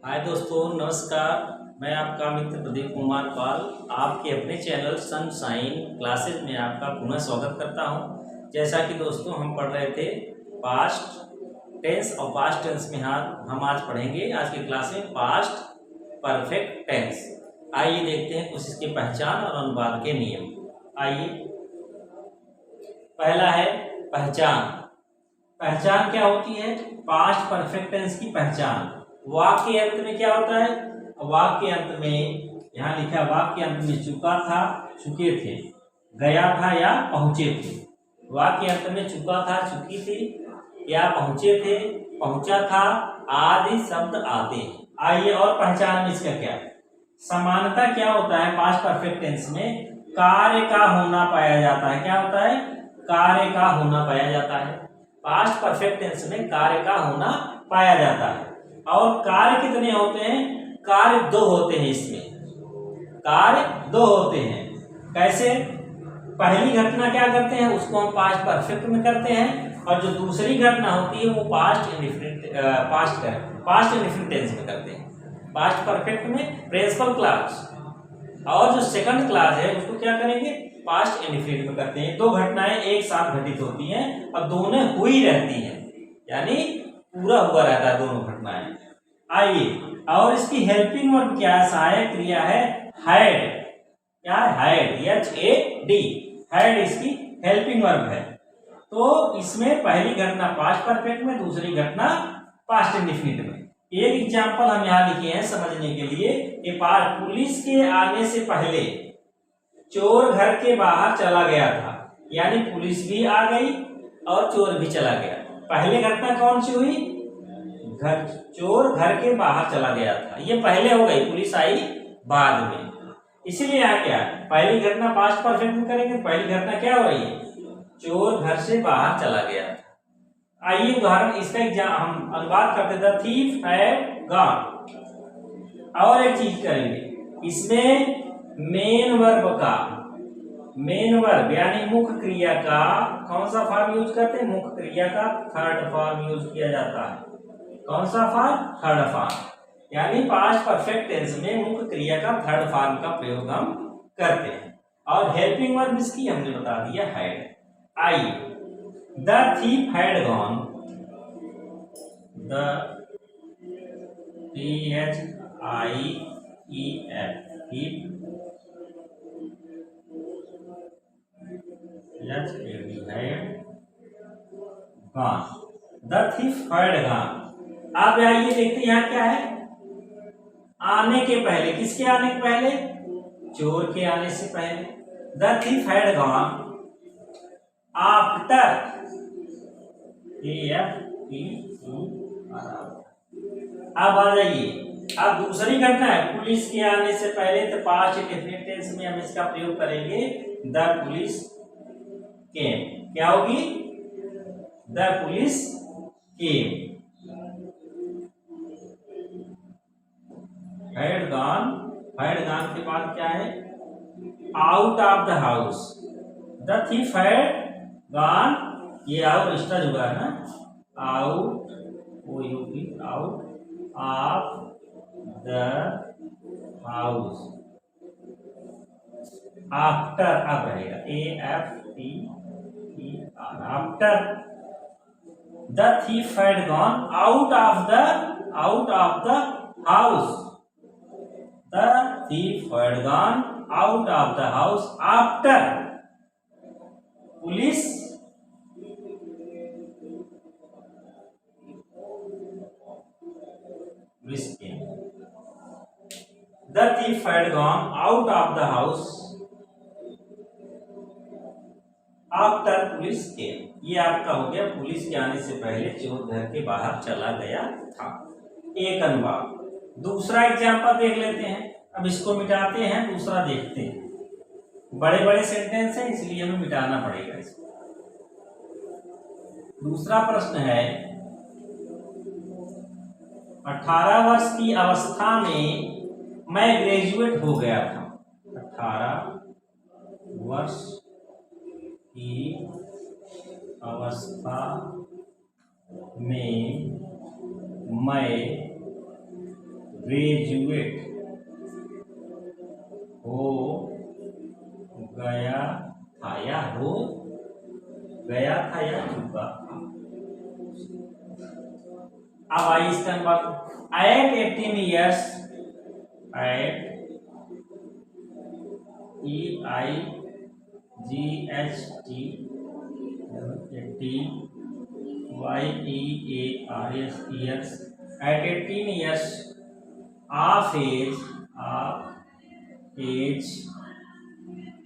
हाय दोस्तों, नमस्कार। मैं आपका मित्र प्रदीप कुमार पाल आपके अपने चैनल सनशाइन क्लासेज में आपका पुनः स्वागत करता हूं। जैसा कि दोस्तों हम पढ़ रहे थे पास्ट टेंस और पास्ट टेंस में हम आज पढ़ेंगे आज की क्लास में पास्ट परफेक्ट टेंस। आइए देखते हैं कुछ इसकी पहचान और अनुवाद के नियम। आइए, पहला है पहचान। पहचान क्या होती है? पास्ट परफेक्ट टेंस की पहचान। वाक्य अंत में क्या होता है? वाक्य अंत में यहाँ लिखा, वाक्य अंत में चुका था, चुके थे, गया था या पहुंचे थे। वाक्य अंत में चुका था, चुकी थी या पहुंचे थे, पहुंचा था आदि शब्द आते हैं। आइए और पहचान में इसका क्या है? समानता क्या होता है? पास्ट परफेक्ट टेंस में कार्य का होना पाया जाता है। क्या होता है? कार्य का होना पाया जाता है। पास्ट परफेक्ट टेंस में कार्य का होना पाया जाता है। और कार्य कितने होते हैं? कार्य दो होते हैं। इसमें कार्य दो होते हैं। कैसे? पहली घटना क्या करते हैं उसको हम पास्ट परफेक्ट में करते हैं, और जो दूसरी घटना होती है वो पास्ट इंडिफिनिट टेंस में करते हैं। पास्ट परफेक्ट में प्रिंसिपल क्लॉज, और जो सेकंड क्लॉज है उसको क्या करेंगे? पास्ट इंडिफिनिट में करते हैं। दो घटनाएं एक साथ घटित होती हैं और दोनों हुई रहती हैं, यानी पूरा हुआ रहता है दोनों घटनाएं। आइए, और इसकी हेल्पिंग वर्ब क्या है? सहायक क्रिया है हैड। क्या है? Had, HAD। हैड इसकी हेल्पिंग वर्ब है। तो इसमें पहली घटना पास्ट परफेक्ट में, दूसरी घटना पास्ट इंडिफिनिट में। एक एग्जांपल हम यहाँ लिखे हैं समझने के लिए कि पुलिस के आने से पहले चोर घर के बाहर चला गया था, यानी पुलिस भी आ गई और चोर भी चला गया। पहले घटना कौन सी हुई? चोर घर के बाहर चला गया था, ये पहले हो गई, पुलिस आई बाद में। इसीलिए यहाँ क्या, पहली घटना पास्ट परफेक्ट में करेंगे। पहली घटना क्या हो रही है? चोर घर से बाहर चला गया था। आइए उदाहरण इसका हम अनुवाद करते थे, थीफ हैड गॉन। और एक चीज करेंगे इसमें, मेन वर्ब यानी मुख्य क्रिया का कौन सा फॉर्म यूज करते हैं? मुख्य क्रिया का थर्ड फॉर्म यूज किया जाता है। कौन सा फॉर्म? Third form. यानी पास्ट परफेक्ट टेंस में मुख्य क्रिया का थर्ड फॉर्म का प्रयोग हम करते हैं। और हेल्पिंग वर्ब इसकी हमने बता दिया हैड। आइए, the thief had gone. The THIEF, thief had gone. The thief had gone. अब आइए देखते हैं यहाँ क्या है। आने के पहले, किसके आने के पहले? चोर के आने से पहले। The thief had gone after, अब आ जाइए, अब दूसरी घटना है पुलिस के आने से पहले, तो पास्ट इंडेफिनिट टेंस में हम इसका प्रयोग करेंगे, द पुलिस केम। क्या होगी? The police came. Had gone के बाद क्या है? Out of the house. The thief had gone, ये आउट एक्स्ट्रा जुड़ा है ना, out out of the house. After, अब रहेगा AFTER, after. The thief had gone out of the house. The thief had gone out of the house after police came. The thief had gone out of the house after police came. ये आपका हो गया, police के आने से पहले चोर घर के बाहर चला गया था। एक अनुवाद। दूसरा एग्जाम्पल देख लेते हैं। अब इसको मिटाते हैं, दूसरा देखते हैं। बड़े बड़े सेंटेंस हैं इसलिए हमें मिटाना पड़ेगा इसको। दूसरा प्रश्न है, 18 वर्ष की अवस्था में मैं ग्रेजुएट हो गया था। 18 वर्ष की अवस्था में मैं ग्रेजुएट हो गया था या हो गया था या चुका था। अब आई इसका बात at 18 years at EIGHT 18 YEARS years at 18 years of age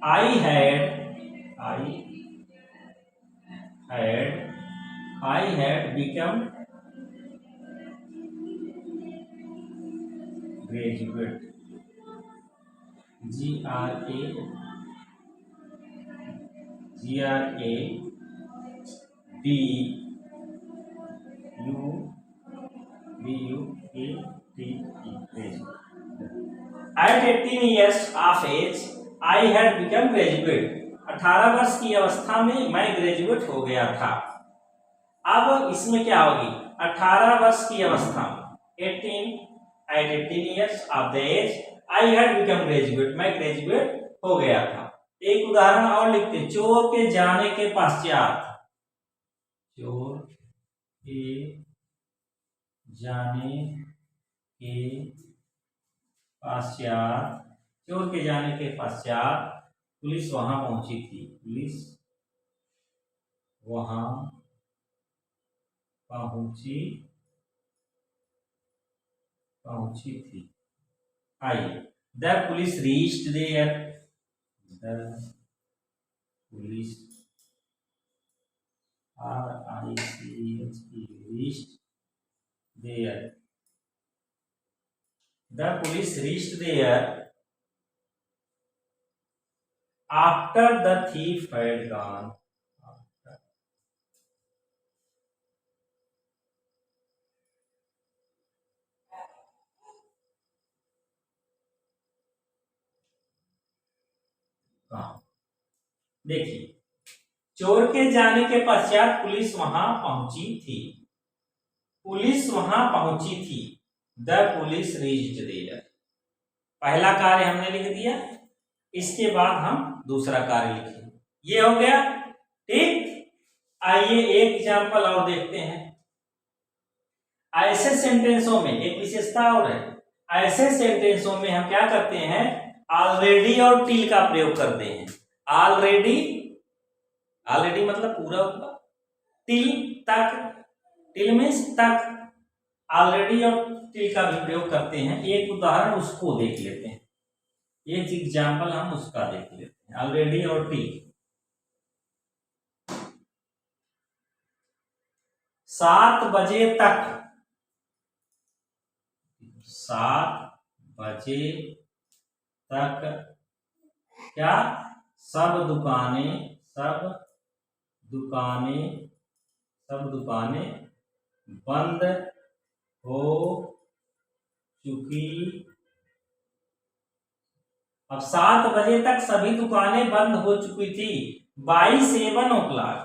I had become graduate GRADUATE At 18 years of age I had become graduate 18 वर्ष की अवस्था में मैं ग्रेजुएट हो गया था। अब इसमें क्या होगी 18 वर्ष की अवस्था 18 at 18 years of the age I had become graduate मैं ग्रेजुएट हो गया था। एक उदाहरण और लिखते हैं चोर के जाने के पश्चात चोर के जाने के पश्चात पुलिस वहां पहुंची थी आइए the police reached there The police reached there after the thief had gone. देखिए चोर के जाने के पश्चात पुलिस वहां पहुंची थी। द पुलिस रीच्ड देयर पहला कार्य हमने लिख दिया, इसके बाद हम दूसरा कार्य लिखेंगे। ये हो गया ठीक। आइए एक एग्जांपल और देखते हैं। ऐसे सेंटेंसों में एक विशेषता और है, ऐसे सेंटेंसों में हम क्या करते हैं ऑलरेडी और टिल का प्रयोग करते हैं। ऑलरेडी मतलब पूरा होगा, टिल मीन्स तक, ऑलरेडी और टिल का भी प्रयोग करते हैं। एक उदाहरण उसको देख लेते हैं, एक एग्जाम्पल हम उसका देख लेते हैं। ऑलरेडी और टिल 7 बजे तक क्या सब दुकानें बंद हो चुकी। अब 7 बजे तक सभी दुकानें बंद हो चुकी थी। by 7 o'clock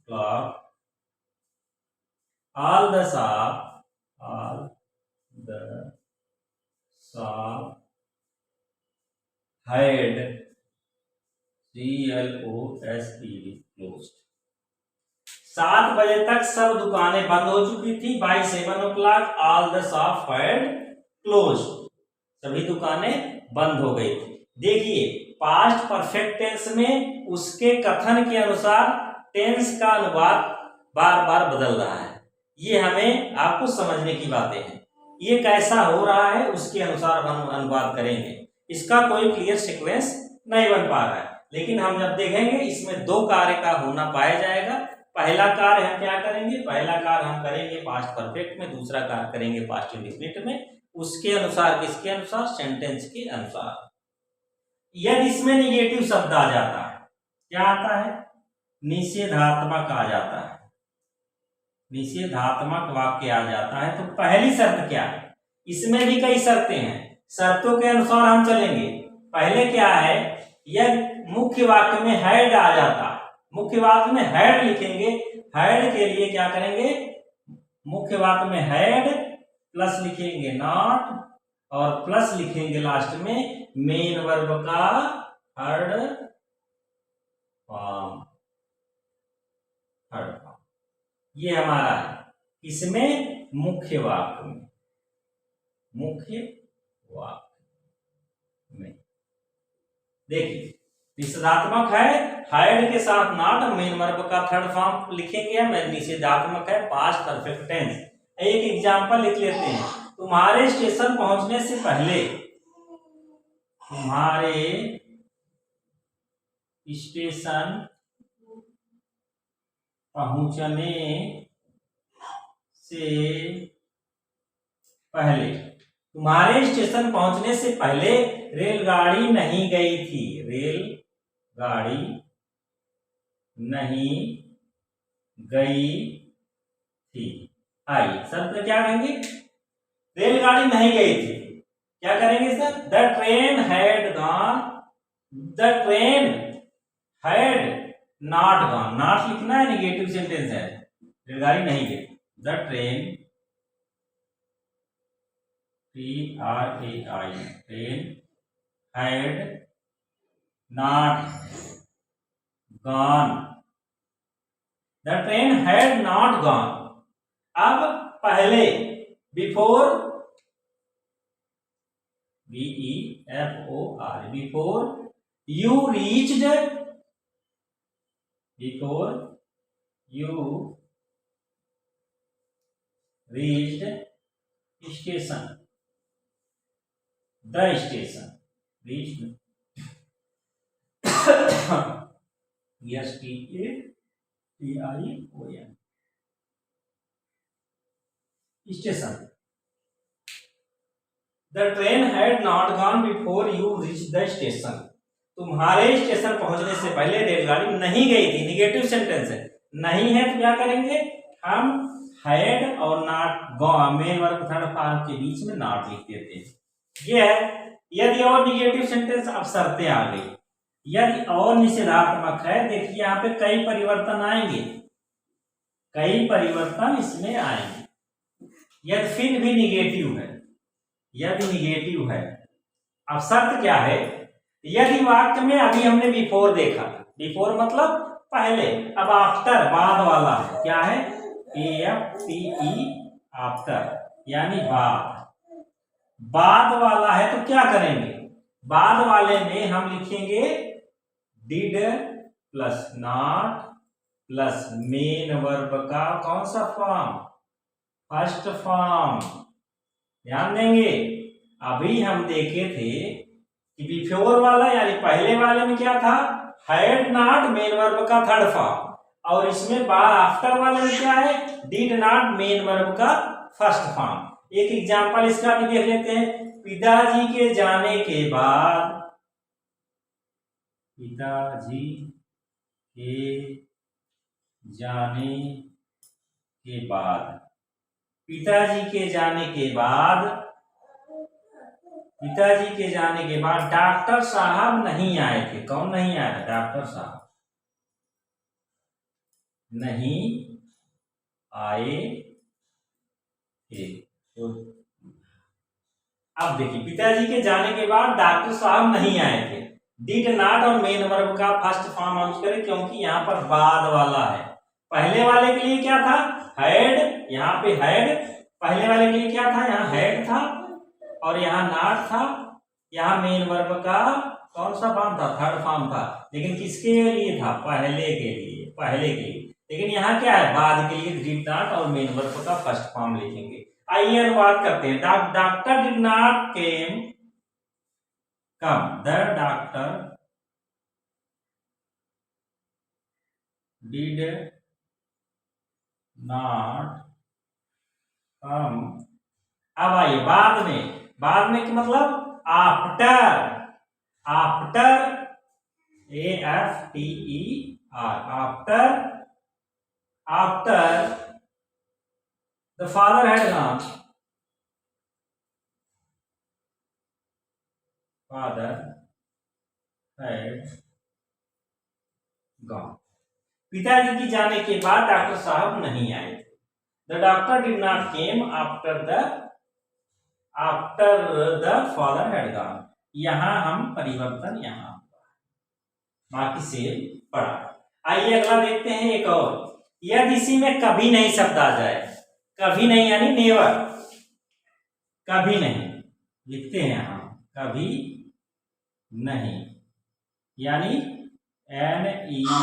clock all the shop had closed। 7 बजे तक सब दुकानें बंद हो चुकी थी। by 7 o'clock all the shop had closed सभी दुकानें बंद हो गई थी। देखिए पास्ट परफेक्ट टेंस में उसके कथन के अनुसार टेंस का अनुवाद बार बार बदल रहा है। ये हमें आपको समझने की बातें हैं। ये कैसा हो रहा है उसके अनुसार हम अनुवाद करेंगे। इसका कोई क्लियर सीक्वेंस नहीं बन पा रहा है, लेकिन हम जब देखेंगे इसमें 2 कार्य का होना पाया जाएगा। पहला कार्य हम क्या करेंगे, पहला कार्य हम करेंगे पास्ट परफेक्ट में, दूसरा कार्य करेंगे पास्ट इंडेफिनिट में। उसके अनुसार किसके अनुसार, सेंटेंस के अनुसार। यदि इसमें निगेटिव शब्द आ जाता है, क्या आता है, निषेधात्मक आ जाता है, निषेधात्मक वाक्य आ जाता है, तो पहली शर्त क्या है, इसमें भी कई शर्तें हैं, शर्तों के अनुसार हम चलेंगे। पहले क्या है, यह मुख्य वाक्य में हैड आ जाता है, मुख्य वाक्य में हैड लिखेंगे। हैड के लिए क्या करेंगे, मुख्य वाक्य में हैड प्लस लिखेंगे नॉट और प्लस लिखेंगे लास्ट में मेन वर्ब का थर्ड फॉर्म। थर्ड फॉर्म ये हमारा है इसमें मुख्य वाक्य में, मुख्य वाक्य में देखिए निषेधात्मक है हाइड के साथ नॉट, मेन वर्ब का थर्ड फॉर्म लिखेंगे। निषेधात्मक है पास्ट परफेक्ट टेंस। एक एग्जांपल लिख लेते हैं। तुम्हारे स्टेशन पहुंचने से पहले, तुम्हारे स्टेशन पहुंचने से पहले, तुम्हारे स्टेशन पहुंचने से पहले रेलगाड़ी नहीं गई थी। रेलगाड़ी नहीं गई थी। आइए शब्द में क्या कहेंगे, रेलगाड़ी नहीं गई थी। क्या करेंगे sir, the train had gone, the train had not gone. Not लिखना है, निगेटिव सेंटेंस है, रेलगाड़ी नहीं गई। The train TRAI train had not gone, the train had not gone. अब पहले before, BEFOR, before you reached, before you reached station, the station reached STATION station. The train had not gone before you reach the station. तुम्हारे station पहुंचने से पहले रेलगाड़ी नहीं गई थी। निगेटिव सेंटेंस है, नहीं है तो क्या करेंगे हम, हैड और not main verb third form के बीच में नॉट लिख देते हैं। ये है। यदि और निगेटिव सेंटेंस, अब शर्तें आ गई। यदि और निषेधात्मक है, देखिए यहाँ पे कई परिवर्तन आएंगे, कई परिवर्तन इसमें आएंगे। यदि फिर भी निगेटिव है, यदि निगेटिव है, अब शर्त क्या है, यदि वाक्य में अभी हमने बिफोर देखा, बिफोर मतलब पहले, अब आफ्टर बाद वाला है, क्या है AFTE आफ्टर यानी बाद, बाद वाला है तो क्या करेंगे, बाद वाले में हम लिखेंगे did plus not plus main verb का कौन सा फॉर्म, फर्स्ट फॉर्म। ध्यान देंगे, अभी हम देखे थे कि बिफोर वाला यानी पहले वाले में क्या था, हैड नॉट मेन वर्ब का थर्ड फॉर्म, और इसमें बाद आफ्टर वाले में क्या है, डिड नॉट मेन वर्ब का फर्स्ट फॉर्म। एक एग्जांपल इसका भी देख लेते हैं। पिताजी के जाने के बाद, पिताजी के जाने के बाद, पिताजी के जाने के बाद, पिताजी के जाने के बाद डॉक्टर साहब नहीं आए थे। कौन नहीं आया था, डॉक्टर साहब नहीं आए थे। तो अब देखिए पिताजी के जाने के बाद डॉक्टर साहब नहीं आए थे। डिड नॉट और मेन वर्ब का फर्स्ट फॉर्म यूज करें क्योंकि यहाँ पर बाद वाला है। पहले वाले के लिए क्या था, हैड, यहाँ पे हैड, पहले वाले के लिए क्या था, यहाँ हैड था और यहाँ नॉट था, यहाँ मेन वर्ब का कौन सा फॉर्म था, थर्ड फॉर्म था। लेकिन किसके लिए था, पहले के लिए, पहले के लिए। लेकिन यहाँ क्या है, बाद के लिए डिड नॉट और मेन वर्ब का फर्स्ट फॉर्म लिखेंगे। आइए अनुवाद करते हैं। Doctor did not come, the doctor did not come. अब आइए बाद में, बाद में क्या मतलब, after, after AFTER, after, after the father had gone, father had gone. पिताजी की जाने के बाद डॉक्टर साहब नहीं आए थे। The doctor did not came after the father had gone. यहां हम परिवर्तन यहां बाकी से पढ़ा। आइए अगला देखते हैं एक और। यदि इसी में कभी नहीं शब्द आ जाए, कभी नहीं यानी नेवर, कभी नहीं लिखते हैं यहां, कभी नहीं यानी NEVER,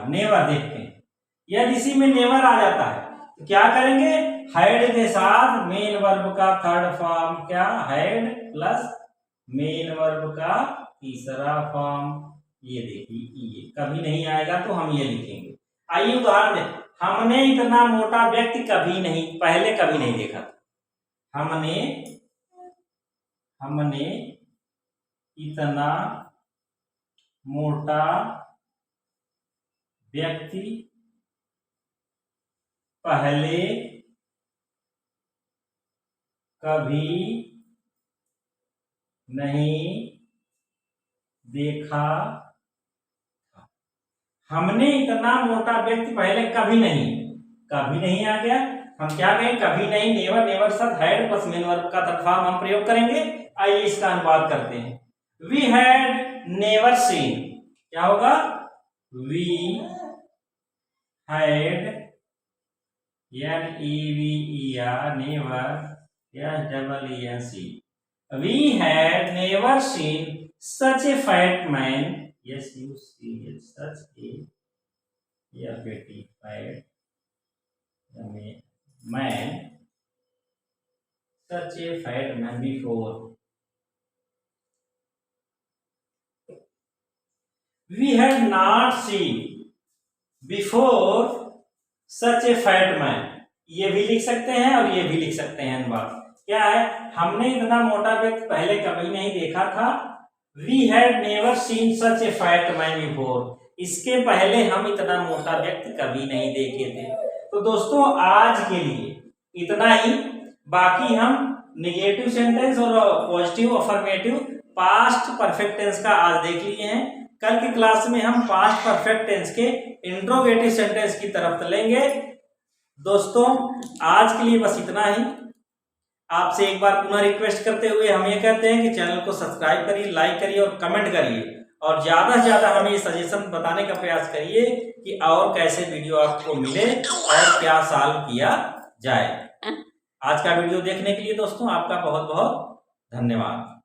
नेवर देखते हैं। यदि इसी में नेवर आ जाता है तो क्या करेंगे, हैड के साथ मेन वर्ब का थर्ड फॉर्म, क्या हैड प्लस मेन वर्ब का तीसरा फॉर्म, ये देखिए ये कभी नहीं आएगा तो हम ये लिखेंगे। आइए उदाहरण दें, हमने इतना मोटा व्यक्ति कभी नहीं, पहले कभी नहीं देखा था। हमने इतना मोटा व्यक्ति पहले कभी नहीं देखा। हमने इतना मोटा व्यक्ति पहले कभी नहीं आ गया, हम क्या कहें, कभी नहीं, नेवर, नेवर साथ हैड प्लस मेन वर्ब का थर्ड फॉर्म हम प्रयोग करेंगे। आइए इसका अनुवाद करते हैं। वी हैड नेवर सीन, क्या होगा, we had NEVER, never, SEEN, we had never seen such a fat man, yes you see such a fat man, such a fat man before. We had not seen before such a fat man, ये भी लिख सकते हैं और ये भी लिख सकते हैं अनुवाद। क्या है, हमने इतना मोटा व्यक्ति पहले कभी नहीं देखा था। We had never seen such a fat man before, इसके पहले हम इतना मोटा व्यक्ति कभी नहीं देखे थे। तो दोस्तों आज के लिए इतना ही, बाकी हम नेगेटिव सेंटेंस और positive affirmative past perfect tense का आज देख लिए हैं। कल की क्लास में हम पास्ट परफेक्ट टेंस के इंट्रोगेटिव सेंटेंस की तरफ चलेंगे। दोस्तों आज के लिए बस इतना ही। आपसे एक बार पुनः रिक्वेस्ट करते हुए हम ये कहते हैं कि चैनल को सब्सक्राइब करिए, लाइक करिए और कमेंट करिए, और ज़्यादा से ज़्यादा हमें ये सजेशन बताने का प्रयास करिए कि और कैसे वीडियो आपको मिले और क्या सॉल्व किया जाए। आज का वीडियो देखने के लिए दोस्तों आपका बहुत बहुत धन्यवाद।